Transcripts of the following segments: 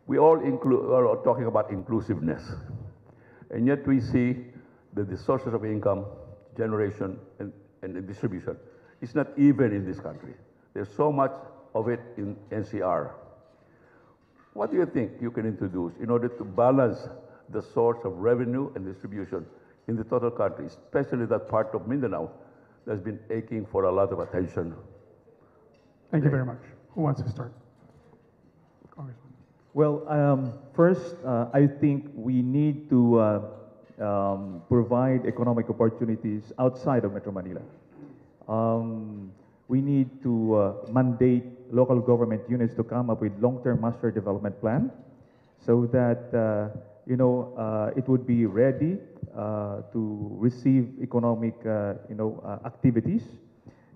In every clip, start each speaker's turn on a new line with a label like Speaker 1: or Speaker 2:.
Speaker 1: We all are talking about inclusiveness, and yet we see that the sources of income generation and distribution is not even in this country. There's so much of it in NCR. What do you think you can introduce in order to balance the source of revenue and distribution in the total country, especially that part of Mindanao that's been aching for a lot of attention?
Speaker 2: Thank you very much. Who wants to start? Congressman.
Speaker 3: Well, first, I think we need to provide economic opportunities outside of Metro Manila. We need to mandate local government units to come up with long-term master development plan so that it would be ready to receive economic activities.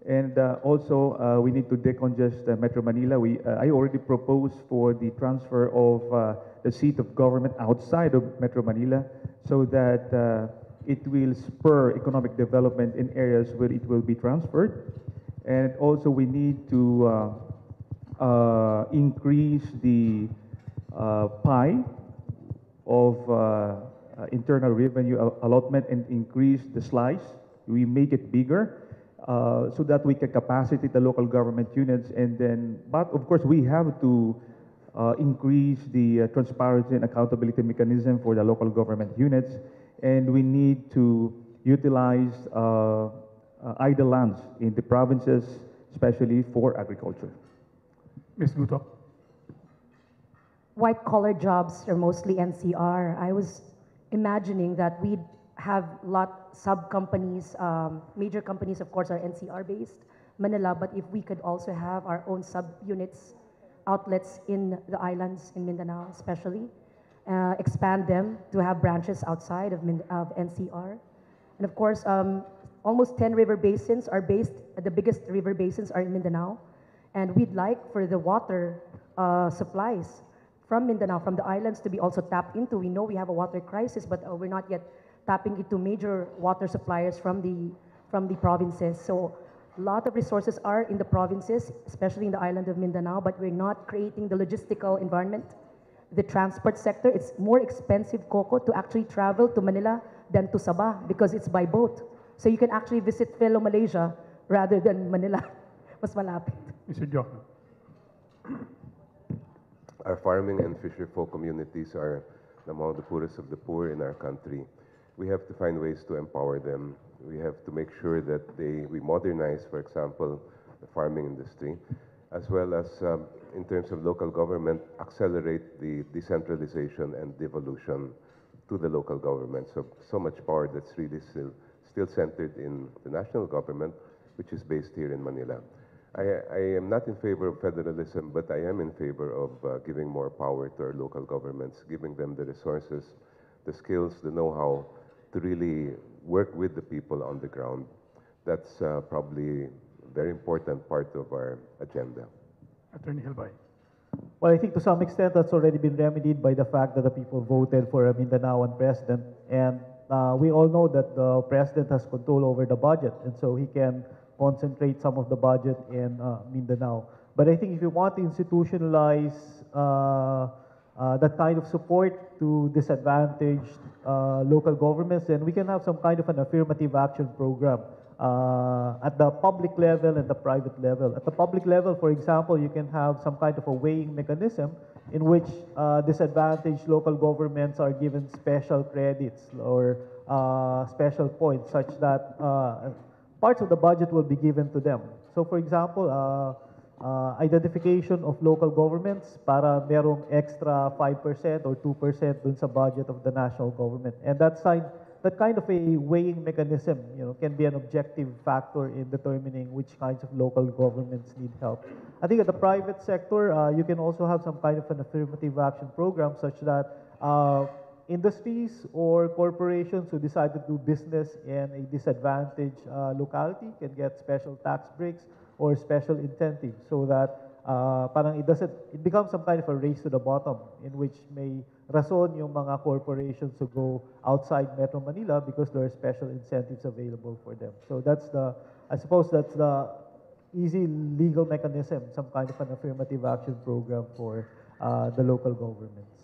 Speaker 3: And also, we need to decongest Metro Manila. I already proposed for the transfer of the seat of government outside of Metro Manila so that it will spur economic development in areas where it will be transferred. And also, we need to increase the pie of internal revenue allotment and increase the slice. We make it bigger so that we can capacitate the local government units. And then, but of course, we have to increase the transparency and accountability mechanism for the local government units. And we need to utilize idle lands in the provinces, especially for agriculture.
Speaker 2: Ms. Guto.
Speaker 4: White-collar jobs are mostly NCR. I was imagining that we'd have sub-companies, major companies, of course, are NCR-based, Manila, but if we could also have our own sub-units, outlets in the islands, in Mindanao especially, expand them to have branches outside of NCR. And of course, almost 10 river basins are based, the biggest river basins are in Mindanao. And we'd like for the water supplies from Mindanao, from the islands to be also tapped into. We know we have a water crisis, but we're not yet tapping into major water suppliers from the provinces. So a lot of resources are in the provinces, especially in the island of Mindanao, but we're not creating the logistical environment. The transport sector, it's more expensive, Coco, to actually travel to Manila than to Sabah because it's by boat. So you can actually visit fellow Malaysia rather than Manila. Mas malapit.
Speaker 2: Mr. Diokno.
Speaker 5: Our farming and fisherfolk communities are among the poorest of the poor in our country. We have to find ways to empower them. We have to make sure that we modernize, for example, the farming industry, as well as in terms of local government, accelerate the decentralization and devolution to the local government. So much power that's really still centered in the national government, which is based here in Manila. I am not in favor of federalism, but I am in favor of giving more power to our local governments, giving them the resources, the skills, the know-how to really work with the people on the ground. That's probably a very important part of our agenda.
Speaker 2: Attorney Hilbay.
Speaker 6: Well, I think to some extent that's already been remedied by the fact that the people voted for a Mindanaoan president. And we all know that the president has control over the budget, and so he can concentrate some of the budget in Mindanao. But I think if you want to institutionalize that kind of support to disadvantaged local governments, then we can have some kind of an affirmative action program at the public level and the private level. At the public level, for example, you can have some kind of a weighing mechanism in which disadvantaged local governments are given special credits or special points such that parts of the budget will be given to them. So for example, identification of local governments para merong extra 5% or 2% dun sa budget of the national government. And that kind of a weighing mechanism, can be an objective factor in determining which kinds of local governments need help. I think at the private sector, you can also have some kind of an affirmative action program such that industries or corporations who decide to do business in a disadvantaged locality can get special tax breaks or special incentives so that parang it becomes some kind of a race to the bottom in which may rason yung mga corporations to go outside Metro Manila because there are special incentives available for them. So I suppose that's the easy legal mechanism, some kind of an affirmative action program for the local governments.